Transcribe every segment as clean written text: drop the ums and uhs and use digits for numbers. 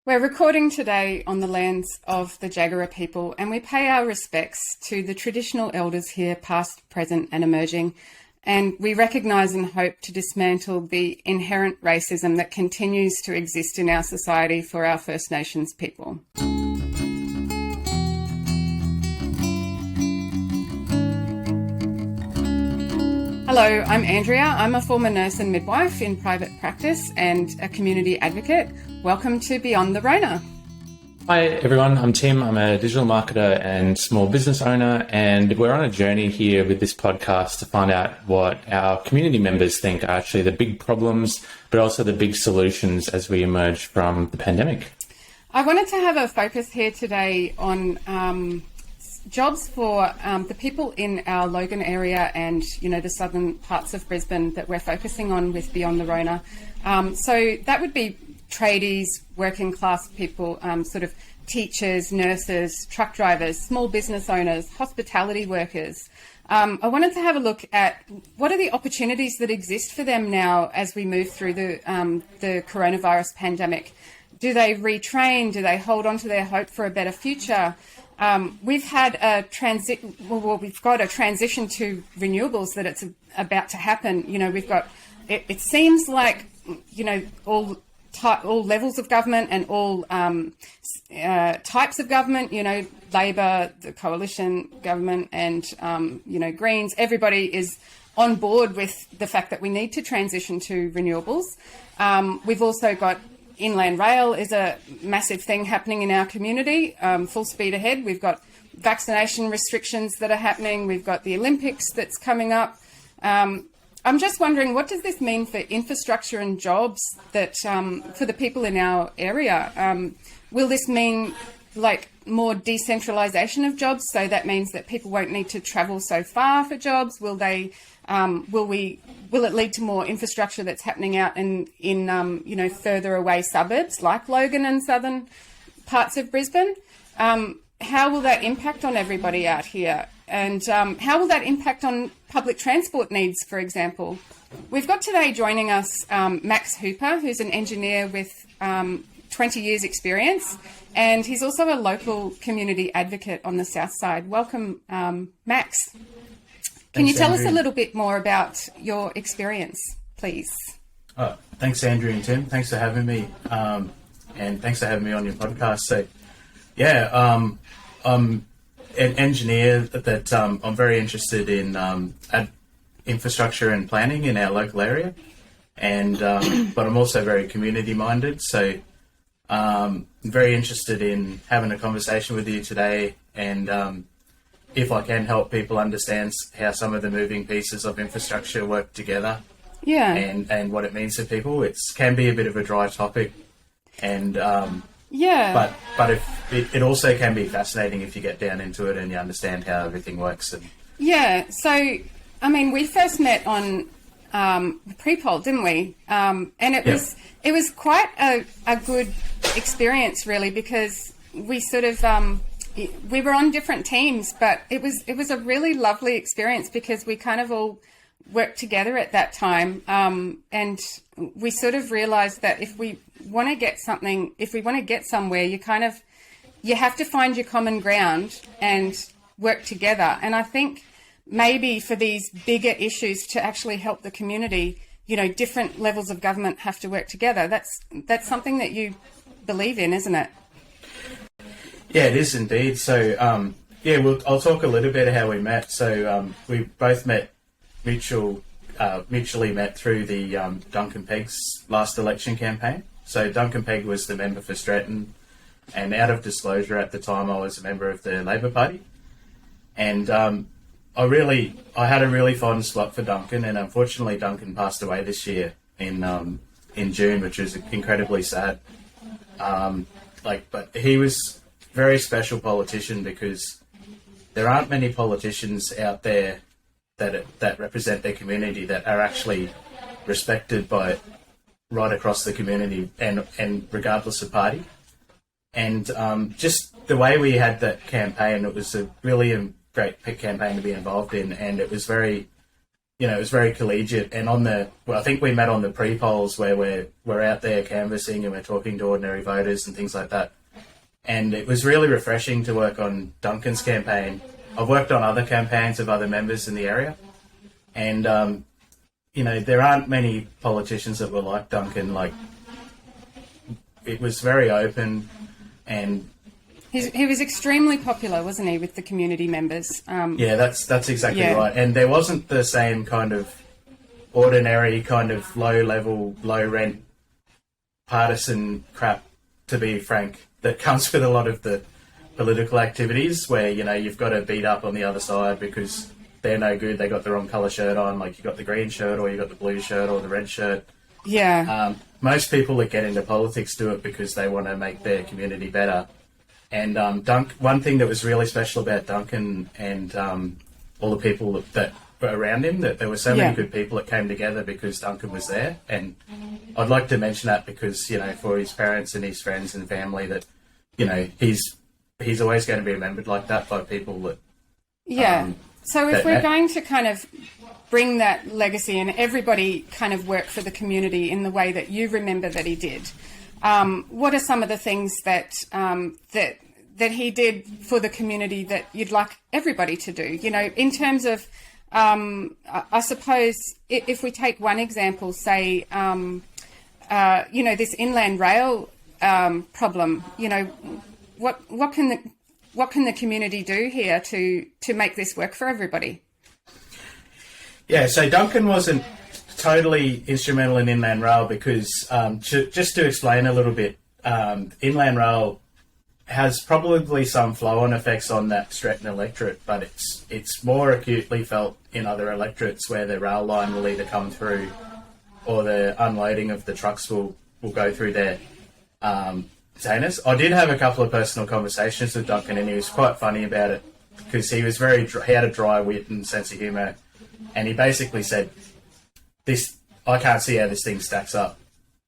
We're recording today on the lands of the Jagera people, and we pay our respects to the traditional elders here, past, present and emerging. And we recognise and hope to dismantle the inherent racism that continues to exist in our society for our First Nations people. Hello, I'm Andrea. I'm a former nurse and midwife in private practice and a community advocate. Welcome to Beyond the Rona. Hi everyone, I'm Tim. I'm a digital marketer and small business owner, and we're on a journey here with this podcast to find out what our community members think are actually the big problems, but also the big solutions as we emerge from the pandemic. I wanted to have a focus here today on jobs for the people in our Logan area and, the southern parts of Brisbane that we're focusing on with Beyond the Rona. So that would be tradies, working class people, sort of teachers, nurses, truck drivers, small business owners, hospitality workers. I wanted to have a look at what are the opportunities that exist for them now as we move through the coronavirus pandemic. Do they retrain? Do they hold on to their hope for a better future? We've had we've got a transition to renewables that it's about to happen. We've got, it seems like, all levels of government and all types of government, Labor, the coalition government and, Greens, everybody is on board with the fact that we need to transition to renewables. We've also got inland rail is a massive thing happening in our community, full speed ahead. We've got vaccination restrictions that are happening. We've got the Olympics that's coming up. I'm just wondering, what does this mean for infrastructure and jobs that for the people in our area? Will this mean like more decentralisation of jobs? So that means that people won't need to travel so far for jobs. Will it lead to more infrastructure that's happening out in further away suburbs like Logan and southern parts of Brisbane? How will that impact on everybody out here? And how will that impact on public transport needs, for example? We've got today joining us Max Hooper, who's an engineer with 20 years experience, and he's also a local community advocate on the southside. Welcome, Max. Can you tell us a little bit more about your experience, please? Thanks, Andrew and Tim. Thanks for having me, and thanks for having me on your podcast. So, I'm an engineer that I'm very interested in infrastructure and planning in our local area, and but I'm also very community-minded. So, I'm very interested in having a conversation with you today, and if I can help people understand how some of the moving pieces of infrastructure work together, and what it means to people. It can be a bit of a dry topic, and but if it also can be fascinating if you get down into it and you understand how everything works. So I mean, we first met on pre-poll, didn't we? And it was quite a good experience, really, because we sort of we were on different teams, but it was a really lovely experience because we kind of all worked together at that time, and we sort of realised that if we want to get somewhere, you have to find your common ground and work together. And I think maybe for these bigger issues to actually help the community, different levels of government have to work together. That's something that you believe in, isn't it? Yeah, it is indeed. So, I'll talk a little bit how we met. So, we both met mutually met through the Duncan Pegg's last election campaign. So, Duncan Pegg was the member for Stretton, and out of disclosure at the time, I was a member of the Labor Party. And I had a really fond spot for Duncan, and unfortunately, Duncan passed away this year in June, which was incredibly sad. But he was very special politician because there aren't many politicians out there that represent their community that are actually respected by right across the community and regardless of party. And just the way we had that campaign, it was a really great campaign to be involved in, and it was very it was very collegiate. And I think we met on the pre-polls where we're out there canvassing and we're talking to ordinary voters and things like that. And it was really refreshing to work on Duncan's campaign. I've worked on other campaigns of other members in the area, and there aren't many politicians that were like Duncan. Like, it was very open, and he was extremely popular, wasn't he, with the community members? Yeah, that's exactly right. And there wasn't the same kind of ordinary, kind of low-level, low-rent, partisan crap, to be frank, that comes with a lot of the political activities where, you've got to beat up on the other side because they're no good, they got the wrong colour shirt on, like you got the green shirt or you got the blue shirt or the red shirt. Yeah. Most people that get into politics do it because they want to make their community better. And one thing that was really special about Duncan and all the people that were around him, that there were so many good people that came together because Duncan was there. And I'd like to mention that because, for his parents and his friends and family, that, he's always going to be remembered like that by people that... Yeah. So if we're going to kind of bring that legacy and everybody kind of work for the community in the way that you remember that he did, what are some of the things that that he did for the community that you'd like everybody to do? In terms of, I suppose, if we take one example, say, this inland rail problem. What can the community do here to make this work for everybody? Yeah, so Duncan wasn't totally instrumental in inland rail because, just to explain a little bit, inland rail has probably some flow-on effects on that Stretton electorate, but it's more acutely felt in other electorates where the rail line will either come through or the unloading of the trucks will go through their containers. I did have a couple of personal conversations with Duncan, and he was quite funny about it because he was he had a dry wit and sense of humour, and he basically said, I can't see how this thing stacks up.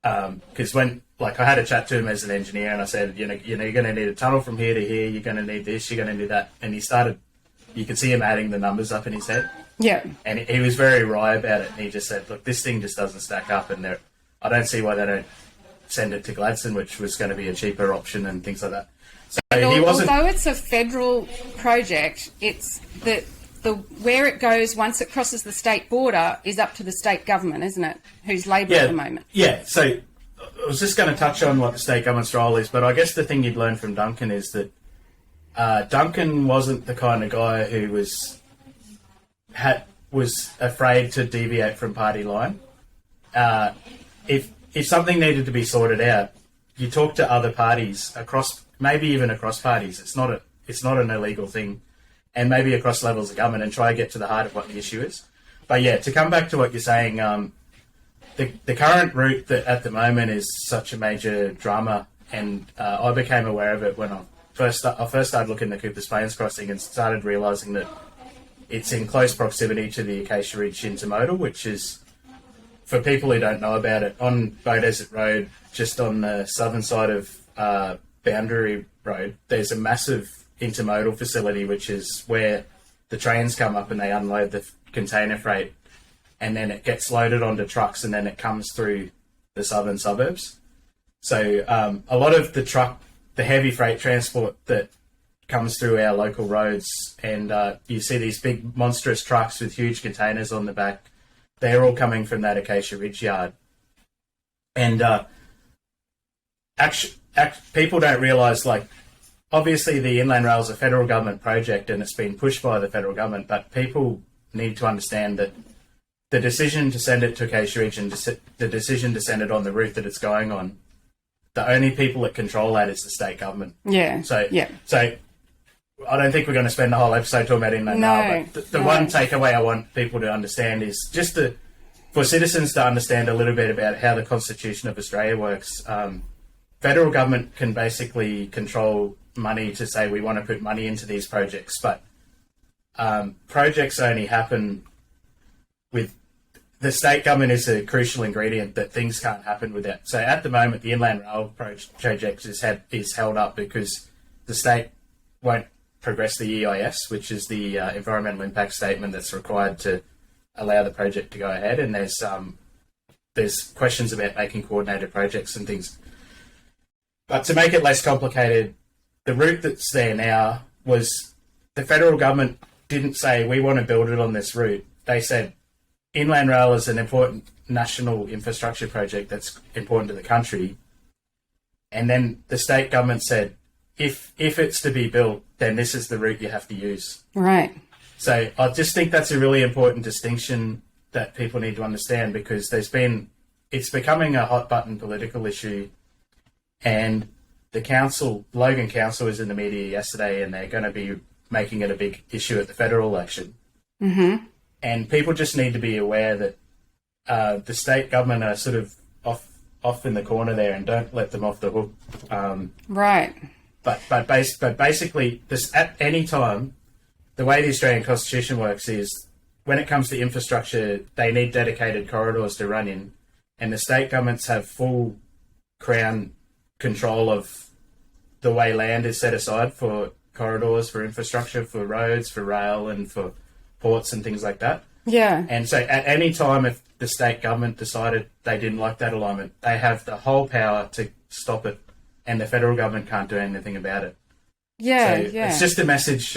Because I had a chat to him as an engineer, and I said, you're going to need a tunnel from here to here, you're going to need this, you're going to need that. And you could see him adding the numbers up in his head. Yeah. And he was very wry about it, and he just said, look, this thing just doesn't stack up, and I don't see why they don't send it to Gladstone, which was going to be a cheaper option and things like that. So although it's a federal project, it's the where it goes once it crosses the state border is up to the state government, isn't it? Who's Labor at the moment. Yeah, so I was just going to touch on what the state government's role is, but I guess the thing you'd learn from Duncan is that Duncan wasn't the kind of guy who was afraid to deviate from party line. If something needed to be sorted out, you talk to other parties maybe even across parties. It's not an illegal thing. And maybe across levels of government, and try to get to the heart of what the issue is. But yeah, to come back to what you're saying, the current route that at the moment is such a major drama, and I became aware of it when I first started looking at the Cooper's Plains crossing and started realising that it's in close proximity to the Acacia Ridge intermodal, which is, for people who don't know about it, on Bow Desert Road, just on the southern side of Boundary Road, there's a massive intermodal facility, which is where the trains come up and they unload the container freight, and then it gets loaded onto trucks, and then it comes through the southern suburbs. So a lot of the heavy freight transport that comes through our local roads, and you see these big monstrous trucks with huge containers on the back, they're all coming from that Acacia Ridge yard. And people don't realise, obviously, the Inland Rail is a federal government project and it's been pushed by the federal government, but people need to understand that the decision to send it to Acacia Ridge and the decision to send it on the route that it's going on, the only people that control that is the state government. Yeah. So I don't think we're going to spend the whole episode talking about Inland Rail, but the one takeaway I want people to understand is just for citizens to understand a little bit about how the Constitution of Australia works. Federal government can basically control money to say we want to put money into these projects, but projects only happen with the state government is a crucial ingredient that things can't happen without. So at the moment, the Inland Rail project is held up because the state won't progress the EIS, which is the environmental impact statement that's required to allow the project to go ahead. And there's questions about making coordinated projects and things. But to make it less complicated, the route that's there now was the federal government didn't say we want to build it on this route. They said Inland Rail is an important national infrastructure project that's important to the country. And then the state government said, if it's to be built, then this is the route you have to use. Right. So I just think that's a really important distinction that people need to understand, because it's becoming a hot button political issue, and the council, Logan Council, was in the media yesterday, and they're going to be making it a big issue at the federal election. Mm-hmm. And people just need to be aware that the state government are sort of off in the corner there, and don't let them off the hook. Right. But basically, this, at any time, the way the Australian Constitution works is when it comes to infrastructure, they need dedicated corridors to run in, and the state governments have full Crown control of the way land is set aside for corridors, for infrastructure, for roads, for rail, and for ports and things like that. Yeah. And so at any time, if the state government decided they didn't like that alignment, they have the whole power to stop it, and the federal government can't do anything about it. Yeah, so it's just a message.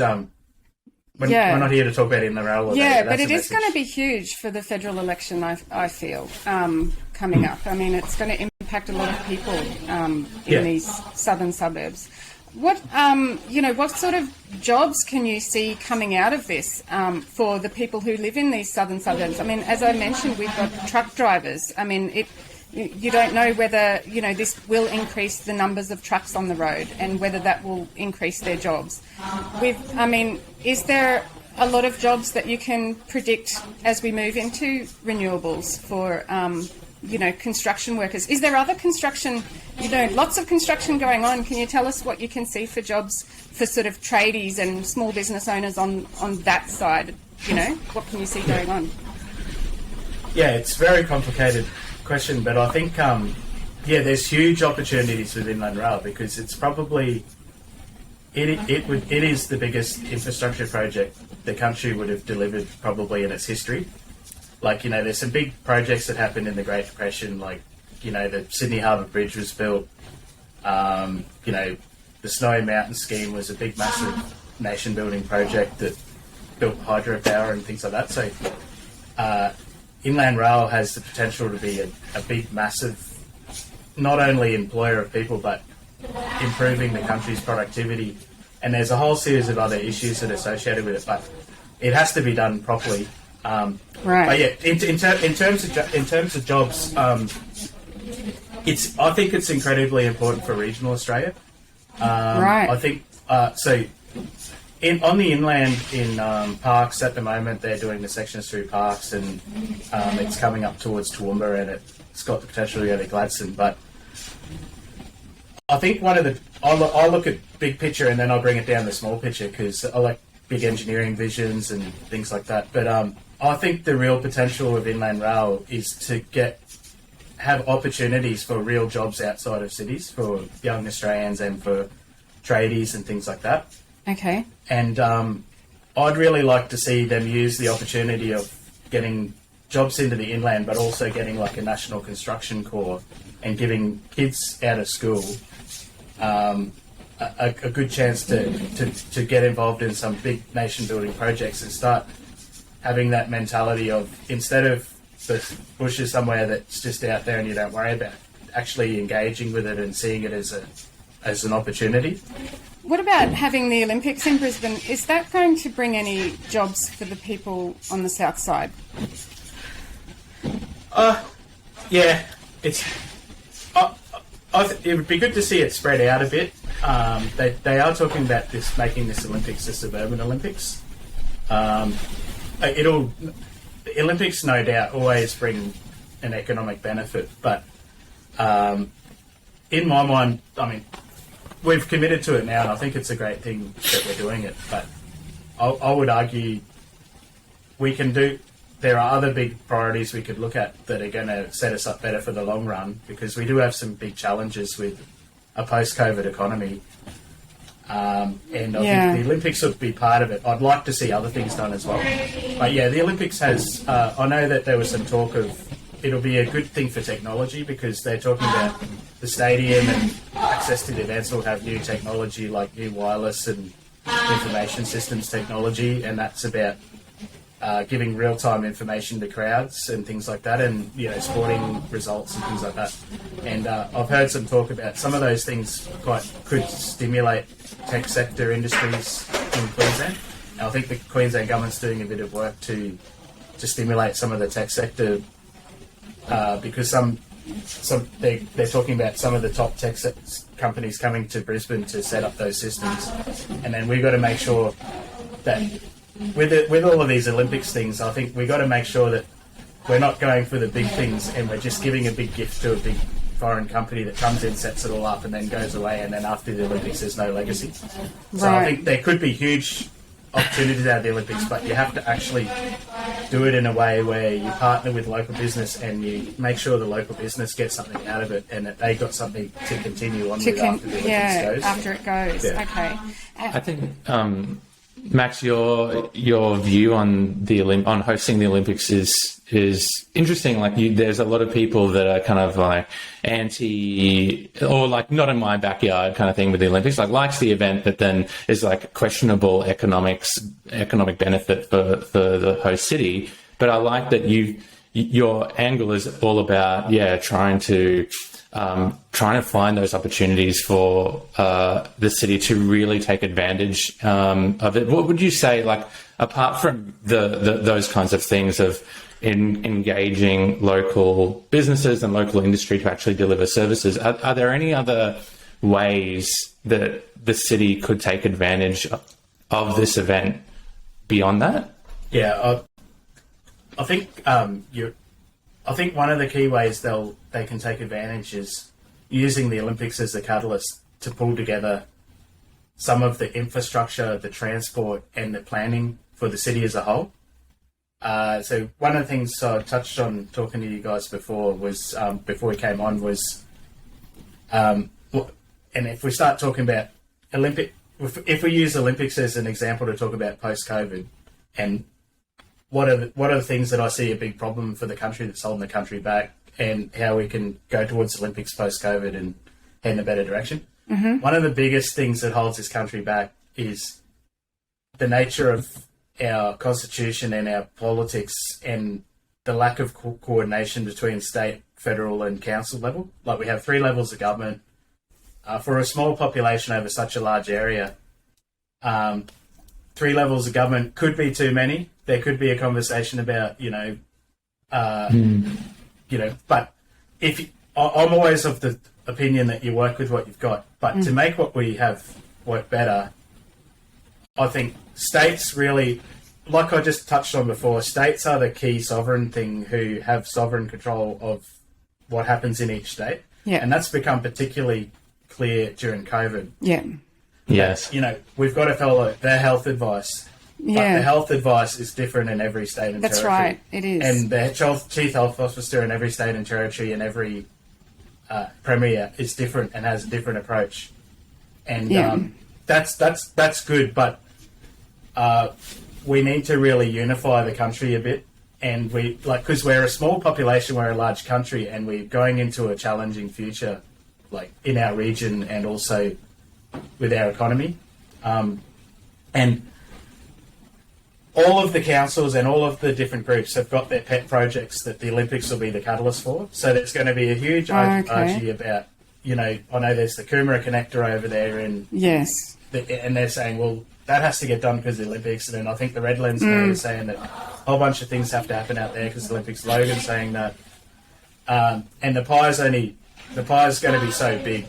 We're not here to talk about Inland Rail. Yeah, but it is going to be huge for the federal election, I feel, coming up. I mean, it's going to impact a lot of people in these southern suburbs. What sort of jobs can you see coming out of this for the people who live in these southern suburbs? I mean, as I mentioned, we've got truck drivers. I mean, you don't know whether, this will increase the numbers of trucks on the road and whether that will increase their jobs. Is there a lot of jobs that you can predict as we move into renewables for, construction workers? Is there other construction, lots of construction going on? Can you tell us what you can see for jobs for sort of tradies and small business owners on that side? What can you see going on? Yeah, it's very complicated question, but I think there's huge opportunities with Inland Rail, because it's probably it is the biggest infrastructure project the country would have delivered probably in its history. Like, there's some big projects that happened in the Great Depression, like, the Sydney Harbour Bridge was built. The Snowy Mountain scheme was a big, massive nation-building project that built hydropower and things like that. So Inland Rail has the potential to be a big, massive, not only employer of people, but improving the country's productivity. And there's a whole series of other issues that are associated with it, but it has to be done properly. Right. But yeah, in terms of jobs, I think it's incredibly important for regional Australia. Right. I think so. On the inland in Parks at the moment, they're doing the sections through Parks, and it's coming up towards Toowoomba, and it's got the potential to go to Gladstone. But I think I look at big picture, and then I'll bring it down to small picture, because I like big engineering visions and things like that. But I think the real potential of Inland Rail is to have opportunities for real jobs outside of cities for young Australians and for tradies and things like that. Okay. And I'd really like to see them use the opportunity of getting jobs into the inland, but also getting like a national construction corps and giving kids out of school a good chance to get involved in some big nation-building projects and start having that mentality of, instead of the bush is somewhere that's just out there and you don't worry about, actually engaging with it and seeing it as an opportunity. What about having the Olympics in Brisbane? Is that going to bring any jobs for the people on the south side? Yeah, it would be good to see it spread out a bit. They are talking about making this Olympics a suburban Olympics. The Olympics, no doubt, always bring an economic benefit, but in my mind, we've committed to it now, and I think it's a great thing that we're doing it. But I would argue there are other big priorities we could look at that are going to set us up better for the long run, because we do have some big challenges with a post-COVID economy. And I think the Olympics would be part of it. I'd like to see other things done as well. But yeah, the Olympics has, I know that there was some talk of it'll be a good thing for technology because they're talking about the stadium and access to the events will have new technology like new wireless and information systems technology, and that's about giving real-time information to crowds and things like that, and sporting results and things like that. And I've heard some talk about some of those things could stimulate tech sector industries in Queensland. And I think the Queensland government's doing a bit of work to stimulate some of the tech sector because they're talking about some of the top tech companies coming to Brisbane to set up those systems, and then we've got to make sure that with all of these Olympics things, I think we've got to make sure that we're not going for the big things and we're just giving a big gift to a big foreign company that comes in, sets it all up, and then goes away, and then after the Olympics there's no legacy. So I think there could be huge opportunities out of the Olympics, but you have to actually do it in a way where you partner with local business and you make sure the local business gets something out of it and that they got something to continue on with after the Olympics goes. After it goes. Yeah. Okay. I think, Max, your view on on hosting the Olympics is interesting. Like, there's a lot of people that are kind of like anti, or like not in my backyard kind of thing with the Olympics. Like, likes the event, but then is like questionable economic benefit for the host city. But I like that your angle is all about trying to find those opportunities for the city to really take advantage of it. What would you say, like, apart from those kinds of things of engaging local businesses and local industry to actually deliver services, are there any other ways that the city could take advantage of this event beyond that? Yeah, I think I think one of the key ways they can take advantage is using the Olympics as a catalyst to pull together some of the infrastructure, the transport, and the planning for the city as a whole. So one of the things I touched on talking to you guys before was, before we came on, was, and if we start talking about if we use Olympics as an example to talk about post-COVID, and what are the things that I see a big problem for the country that's holding the country back, and how we can go towards Olympics post-COVID and head in a better direction. Mm-hmm. One of the biggest things that holds this country back is the nature of our constitution and our politics, and the lack of coordination between state, federal and council level. Like, we have 3 levels of government. For a small population over such a large area, 3 levels of government could be too many. There could be a conversation about, but I'm always of the opinion that you work with what you've got. But to make what we have work better, I think states really, like I just touched on before, states are the key sovereign thing who have sovereign control of what happens in each state. Yeah. And that's become particularly clear during COVID. Yeah. Yes. We've got to follow their health advice. Yeah. But the health advice is different in every state and territory. That's right, it is. And the chief health officer in every state and territory and every premier is different and has a different approach. And that's good, but we need to really unify the country a bit. And because we're a small population, we're a large country, and we're going into a challenging future, like in our region and also with our economy. And all of the councils and all of the different groups have got their pet projects that the Olympics will be the catalyst for. So there's going to be a huge argy about, I know there's the Coomera connector over there, and yes, and they're saying, well, that has to get done because of the Olympics. And then I think the Redlands mayor is saying that a whole bunch of things have to happen out there because of the Olympics. Logan saying that, and the pie's going to be so big,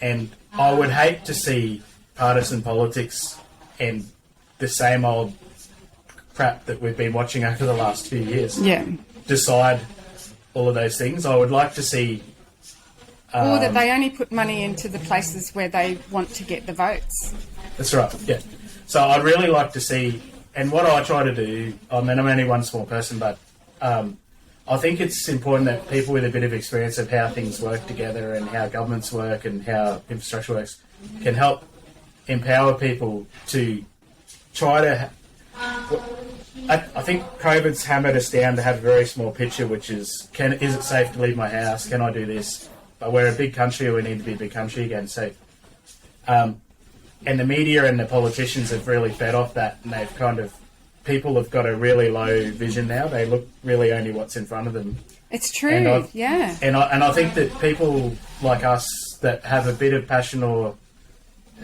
and I would hate to see partisan politics and the same old crap that we've been watching over the last few years decide all of those things. I would like to see... or that they only put money into the places where they want to get the votes. That's right, yeah. So I'd really like to see... And what I try to do... I mean, I'm only one small person, but I think it's important that people with a bit of experience of how things work together and how governments work and how infrastructure works can help empower people to try to. I think COVID's hammered us down to have a very small picture, which is is it safe to leave my house? Can I do this? But we're a big country, we need to be a big country again. So, and the media and the politicians have really fed off that, and they've people have got a really low vision now. They look really only what's in front of them. It's true, yeah. And I think that people like us that have a bit of passion or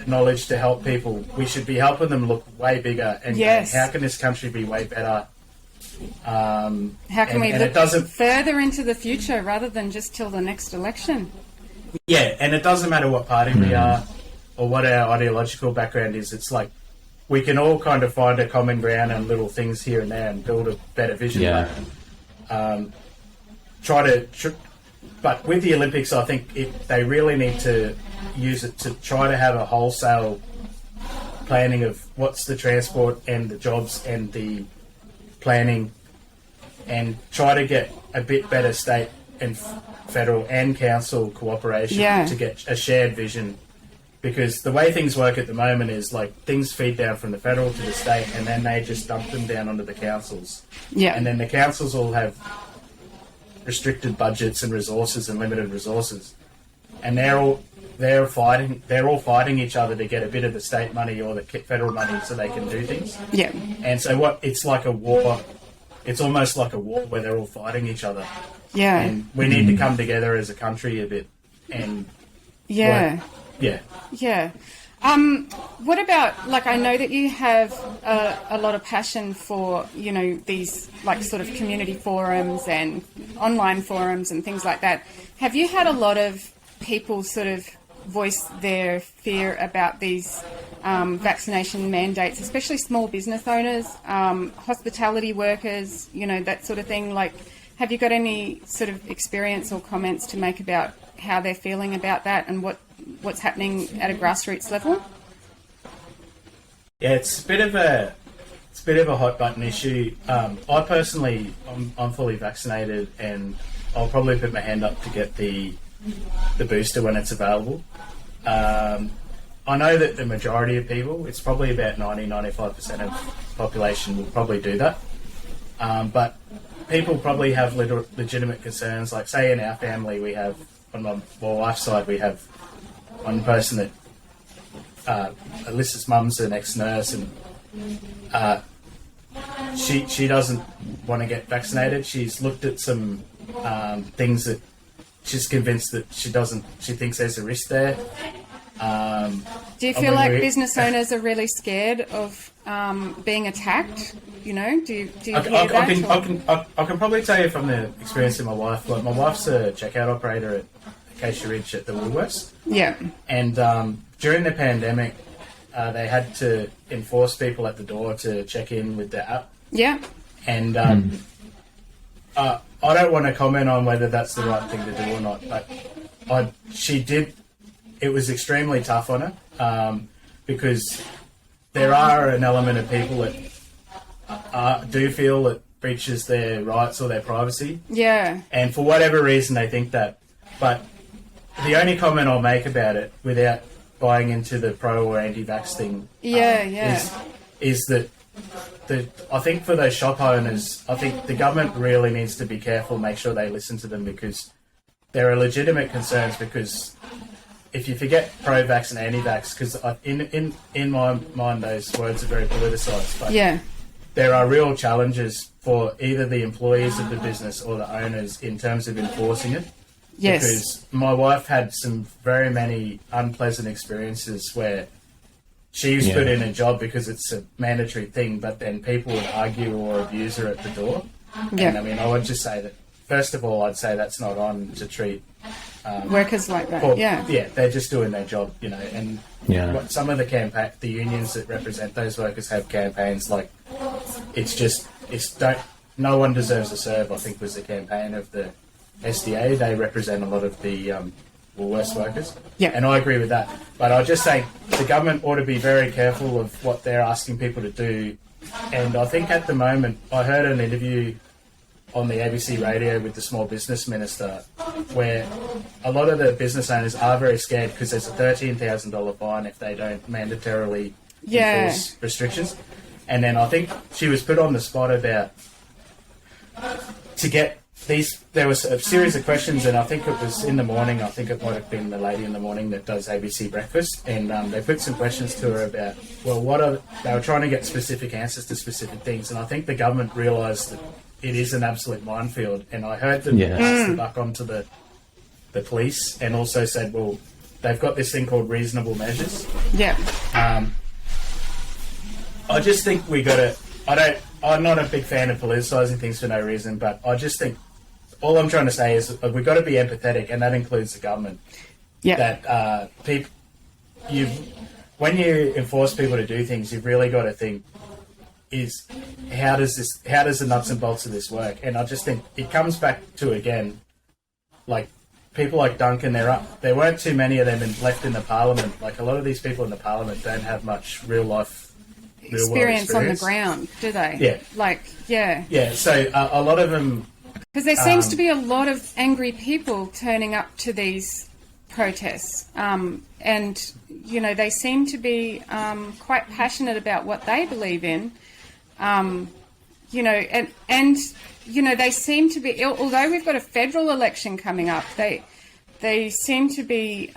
knowledge to help people, we should be helping them look way bigger and yes. how can this country be way better? How can we look further into the future rather than just till the next election? Yeah, and it doesn't matter what party we are or what our ideological background is. It's like we can all kind of find a common ground and little things here and there and build a better vision. Yeah. But with the Olympics, I think they really need to use it to try to have a wholesale planning of what's the transport and the jobs and the planning, and try to get a bit better state and federal and council cooperation to get a shared vision. Because the way things work at the moment is like things feed down from the federal to the state, and then they just dump them down onto the councils. Yeah, and then the councils all have restricted budgets and resources and limited resources, and they're all fighting each other to get a bit of the state money or the federal money so they can do things. Yeah, and so it's like a war. It's almost like a war where they're all fighting each other. Yeah, and we need to come together as a country a bit and yeah. What about, like, I know that you have a lot of passion for, these, like, sort of community forums and online forums and things like that. Have you had a lot of people sort of voice their fear about these vaccination mandates, especially small business owners, hospitality workers, that sort of thing? Like, have you got any sort of experience or comments to make about how they're feeling about that and what's happening at a grassroots level? Yeah, it's a bit of a hot button issue. I personally, I'm fully vaccinated, and I'll probably put my hand up to get the booster when it's available. I know that the majority of people, it's probably about 90-95% of population will probably do that. But people probably have legitimate concerns. Like, say in our family, we have, on my wife's side, we have one person that Alyssa's mum's an ex-nurse, and she doesn't want to get vaccinated. She's looked at some things that she's convinced that she thinks there's a risk there. Do you feel like business owners are really scared of being attacked? Do you hear that? I can probably tell you from the experience of my wife. Like, my wife's a checkout operator at Acacia Ridge at the Woolworths. Yeah. And during the pandemic, they had to enforce people at the door to check in with the app. Yeah. And I don't want to comment on whether that's the right thing to do or not, but she did. It was extremely tough on her because there are an element of people that do feel it breaches their rights or their privacy. Yeah. And for whatever reason, they think that. But the only comment I'll make about it, without buying into the pro or anti-vax thing, is that I think for those shop owners, I think the government really needs to be careful, make sure they listen to them, because there are legitimate concerns. Because if you forget pro-vax and anti-vax, because in my mind those words are very politicised, but there are real challenges for either the employees of the business or the owners in terms of enforcing it. Yes. Because my wife had some very many unpleasant experiences where she was put in a job because it's a mandatory thing, but then people would argue or abuse her at the door. Yeah. And I mean, I would just say that, first of all, I'd say that's not on to treat workers like that. Yeah, they're just doing their job, and some of the unions that represent those workers have campaigns like, no one deserves to serve, I think was the campaign of the SDA. They represent a lot of the Woolworths workers. Yeah. And I agree with that. But I just say the government ought to be very careful of what they're asking people to do. And I think at the moment, I heard an interview on the ABC radio with the small business minister, where a lot of the business owners are very scared because there's a $13,000 fine if they don't mandatorily enforce restrictions. And then I think she was put on the spot about to get these. There was a series of questions, and I think it was in the morning. I think it might have been the lady in the morning that does ABC Breakfast, and they put some questions to her about, well, they were trying to get specific answers to specific things, and I think the government realised that it is an absolute minefield. And I heard them pass the buck onto the police, and also said, well, they've got this thing called reasonable measures. Yeah. I just think we got to. I'm not a big fan of politicising things for no reason, but I just think all I'm trying to say is we've got to be empathetic, and that includes the government. Yeah. That when you enforce people to do things, you've really got to think: how does the nuts and bolts of this work? And I just think it comes back to, again, like people like Duncan. There weren't too many of them left in the parliament. Like a lot of these people in the parliament don't have much real experience on the ground, do they? Yeah. Yeah, so a lot of them... Because there seems to be a lot of angry people turning up to these protests. And, they seem to be quite passionate about what they believe in. And they seem to be... Although we've got a federal election coming up, they seem to be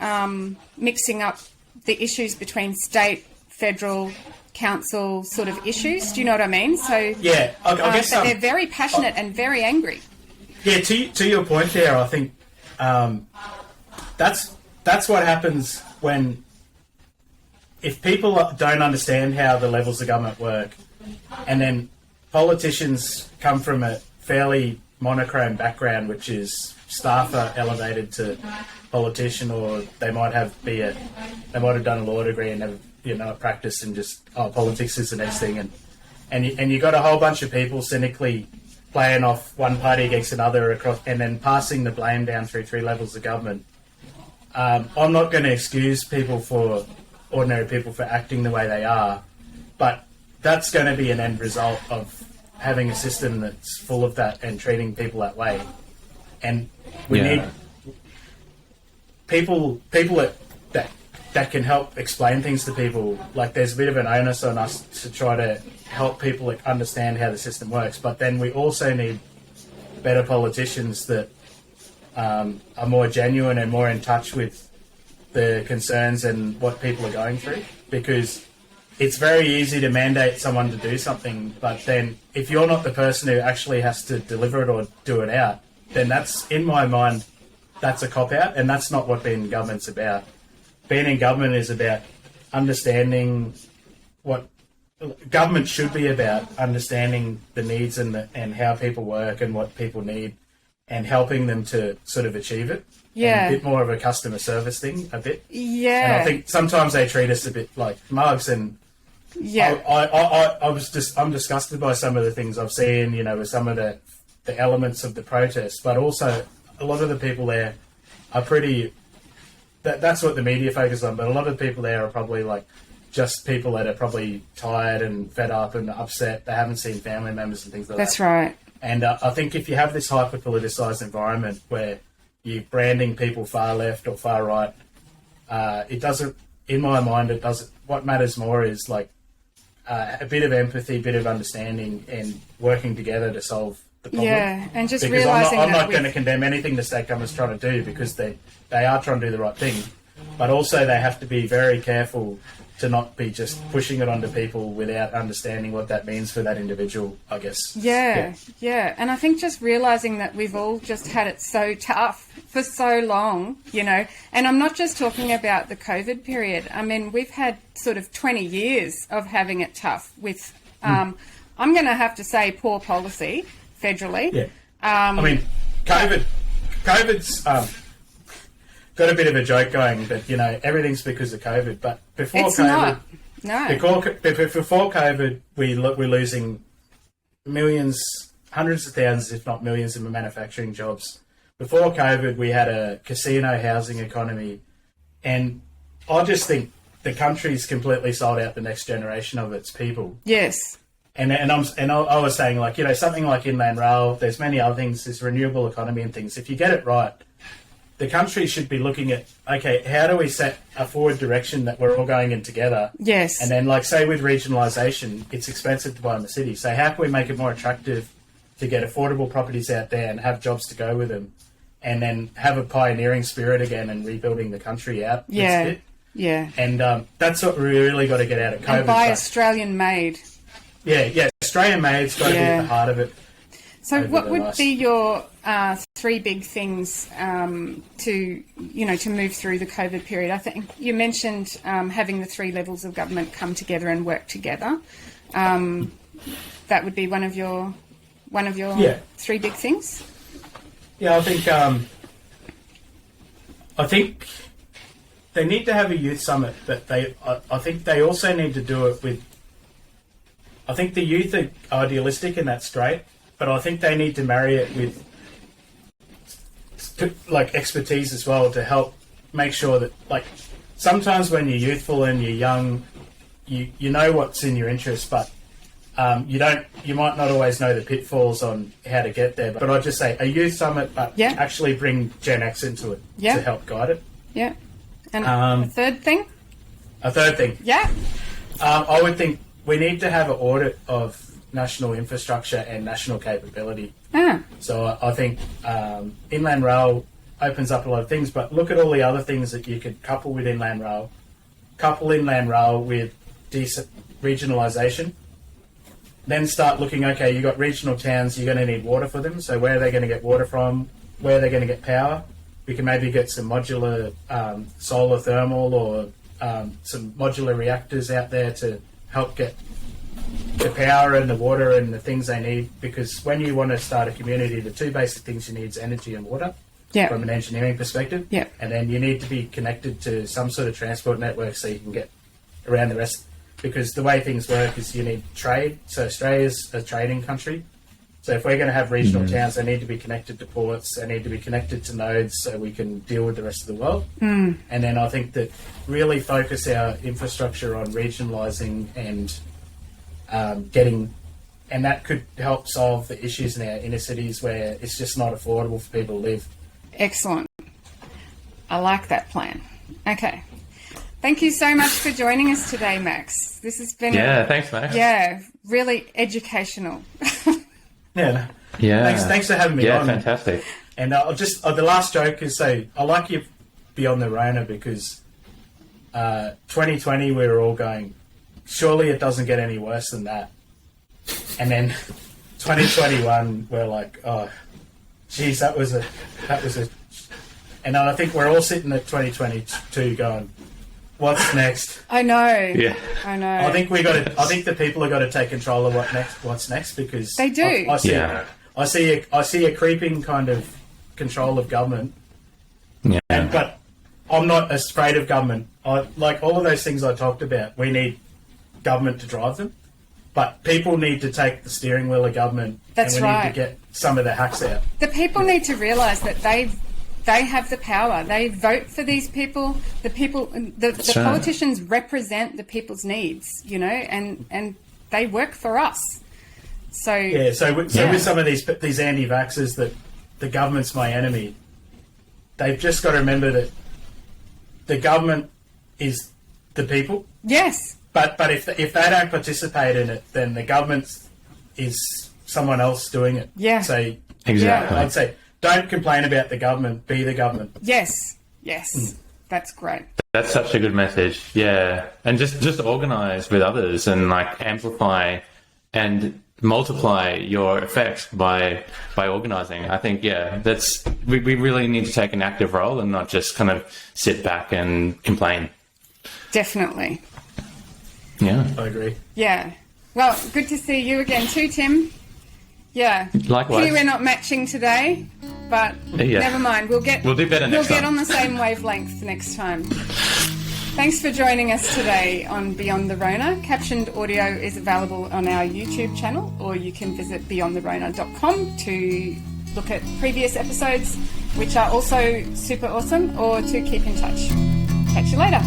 mixing up the issues between state, federal, council sort of issues. Do you know what I mean? So yeah, I guess they're very passionate and very angry. Yeah, to your point there, I think that's what happens if people don't understand how the levels of government work, and then politicians come from a fairly monochrome background, which is staffer elevated to politician, or they might have done a law degree and never practice, and just politics is the next thing, and you got a whole bunch of people cynically playing off one party against another across, and then passing the blame down through three levels of government. I'm not going to excuse ordinary people for acting the way they are, but that's going to be an end result of having a system that's full of that and treating people that way. And we need people that can help explain things to people. Like, there's a bit of an onus on us to try to help people understand how the system works, but then we also need better politicians that are more genuine and more in touch with the concerns and what people are going through, because it's very easy to mandate someone to do something, but then if you're not the person who actually has to deliver it or do it out, then that's, in my mind, that's a cop-out, and that's not what being in government's about. Being in government is about understanding what government should be about, understanding the needs and how people work and what people need, and helping them to sort of achieve it. Yeah. And a bit more of a customer service thing, a bit. Yeah. And I think sometimes they treat us a bit like mugs, and I'm disgusted by some of the things I've seen, with some of the elements of the protest, but also a lot of the people there are pretty... That's what the media focus on, but a lot of the people there are probably just people that are probably tired and fed up and upset. They haven't seen family members and things like that. That's right. And I think if you have this hyper-politicised environment where you're branding people far left or far right, it doesn't, in my mind, it doesn't. What matters more is a bit of empathy, a bit of understanding, and working together to solve the problem. Yeah, and just because realising I'm not going to condemn anything the state government's trying to do, because they are trying to do the right thing, but also they have to be very careful to not be just pushing it onto people without understanding what that means for that individual, I guess. Yeah. And I think just realising that we've all just had it so tough for so long, and I'm not just talking about the COVID period. I mean, we've had sort of 20 years of having it tough with, I'm going to have to say, poor policy federally. Yeah. I mean, COVID's... got a bit of a joke going, but everything's because of COVID. But before it's COVID, not. No. Before COVID, we're losing millions, hundreds of thousands, if not millions, of manufacturing jobs. Before COVID, we had a casino housing economy, and I just think the country's completely sold out the next generation of its people. Yes. I was saying, like, something like Inland Rail, there's many other things, there's renewable economy and things. If you get it right, the country should be looking at, okay, how do we set a forward direction that we're all going in together? Yes. And then, like, say with regionalisation, it's expensive to buy in the city. So how can we make it more attractive to get affordable properties out there and have jobs to go with them? And then have a pioneering spirit again and rebuilding the country out. Yeah. Yeah. And that's what we really got to get out of COVID. And buy Australian made. Yeah. Australian made's got to be at the heart of it. So what would be your 3 big things to move through the COVID period? I think you mentioned having the 3 levels of government come together and work together. That would be one of your 3 big things. Yeah, I think they need to have a youth summit, but I think they also need to do it with. I think the youth are idealistic and that's great, but I think they need to marry it with like expertise as well to help make sure that, like, sometimes when you're youthful and you're young, you know what's in your interest, but you might not always know the pitfalls on how to get there. But I'd just say a youth summit, but actually bring Gen X into it to help guide it. Yeah. And a third thing? A third thing. Yeah. I would think we need to have an audit of national infrastructure and national capability. So I think Inland Rail opens up a lot of things, but look at all the other things that you could couple with Inland Rail. Couple Inland Rail with decent regionalisation. Then start looking, okay, you've got regional towns, you're going to need water for them. So where are they going to get water from? Where are they going to get power? We can maybe get some modular solar thermal or some modular reactors out there to help get the power and the water and the things they need. Because when you want to start a community, the 2 basic things you need is energy and water from an engineering perspective. Yeah. And then you need to be connected to some sort of transport network so you can get around the rest. Because the way things work is you need trade. So Australia's a trading country. So if we're going to have regional towns, they need to be connected to ports. They need to be connected to nodes so we can deal with the rest of the world. And then I think that really focus our infrastructure on regionalising and and that could help solve the issues in our inner cities where it's just not affordable for people to live. Excellent. I like that plan. Okay. Thank you so much for joining us today, Max. This has been thanks, Max. Yeah, really educational. Thanks for having me on. Yeah, fantastic. And I'll just the last joke is I like you Beyond the Rona because 2020 we were all going, surely it doesn't get any worse than that. And then 2021 we're like, oh, geez, that was a. And I think we're all sitting at 2022 going, what's next? I know. Yeah. I know. I think the people have got to take control of what's next because they do. I see a creeping kind of control of government. Yeah. But I'm not afraid of government. Like all of those things I talked about, we need government to drive them. But people need to take the steering wheel of government. That's and we right. need to get some of the hacks out. The people need to realise that they have the power. They vote for these people. The politicians represent the people's needs, and they work for us. So with some of these anti-vaxxers that the government's my enemy, they've just got to remember that the government is the people. Yes. But if they don't participate in it, then the government is someone else doing it. Yeah. So exactly. I'd say don't complain about the government, be the government. Yes. That's great. That's such a good message. Yeah. And just organise with others and amplify and multiply your effect by organising. I think, we really need to take an active role and not just kind of sit back and complain. Definitely. Yeah. I agree. Yeah. Well, good to see you again too, Tim. Yeah. Likewise. Here we're not matching today, but never mind. We'll do better next time. We'll get on the same wavelength next time. Thanks for joining us today on Beyond the Rona. Captioned audio is available on our YouTube channel, or you can visit beyondtherona.com to look at previous episodes, which are also super awesome, or to keep in touch. Catch you later.